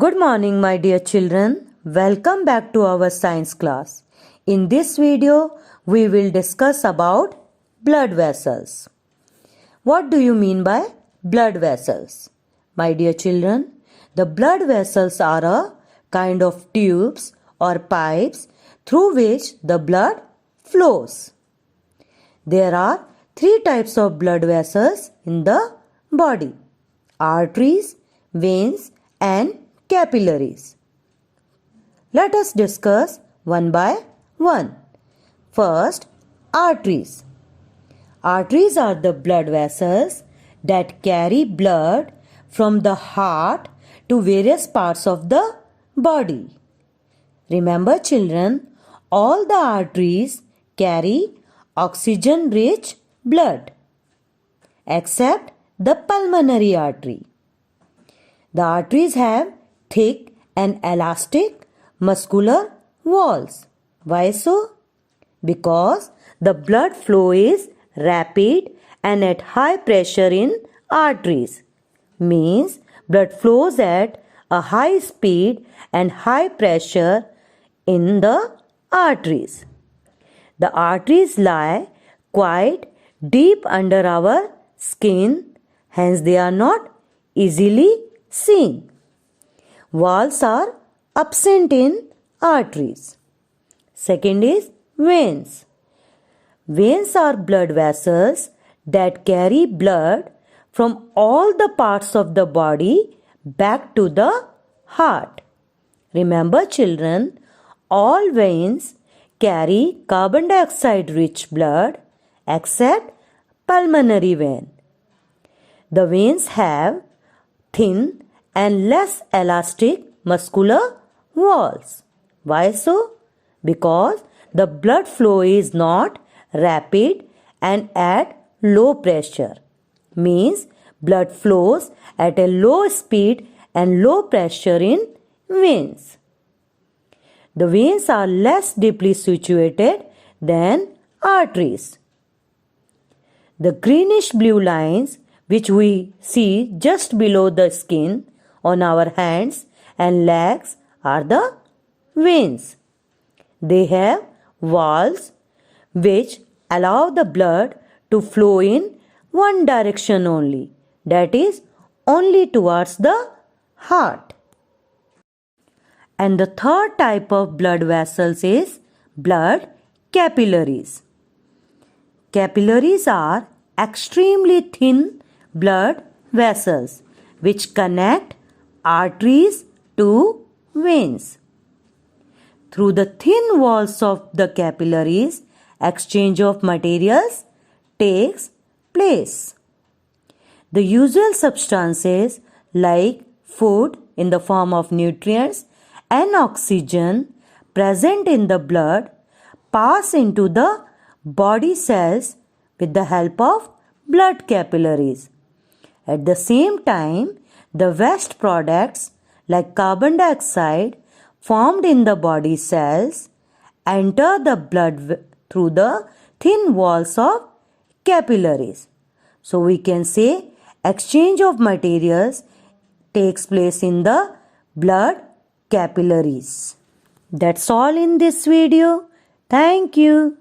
Good morning, my dear children. Welcome back to our science class. In this video, we will discuss about blood vessels. What do you mean by blood vessels? My dear children, the blood vessels are a kind of tubes or pipes through which the blood flows. There are three types of blood vessels in the body: arteries, veins, and capillaries. Let us discuss one by one. First, arteries. Arteries are the blood vessels that carry blood from the heart to various parts of the body. Remember, children, all the arteries carry oxygen-rich blood except the pulmonary artery. The arteries have thick and elastic muscular walls. Why so? Because the blood flow is rapid and at high pressure in arteries. Means blood flows at a high speed and high pressure in the arteries. The arteries lie quite deep under our skin, hence they are not easily seen. Valves are absent in arteries. Second is veins. Veins are blood vessels that carry blood from all the parts of the body back to the heart. Remember, children, all veins carry carbon dioxide rich blood except pulmonary vein. The veins have thin and less elastic muscular walls. Why so? Because the blood flow is not rapid and at low pressure. Means blood flows at a low speed and low pressure in veins. The veins are less deeply situated than arteries. The greenish blue lines which we see just below the skin on our hands and legs are the veins. They have valves which allow the blood to flow in one direction only, that is, only towards the heart. And the third type of blood vessels is blood capillaries. Capillaries are extremely thin blood vessels which connect arteries to veins. Through the thin walls of the capillaries, exchange of materials takes place. The usual substances like food in the form of nutrients and oxygen present in the blood pass into the body cells with the help of blood capillaries. At the same time, the waste products like carbon dioxide formed in the body cells enter the blood through the thin walls of capillaries. So we can say exchange of materials takes place in the blood capillaries. That's all in this video. Thank you.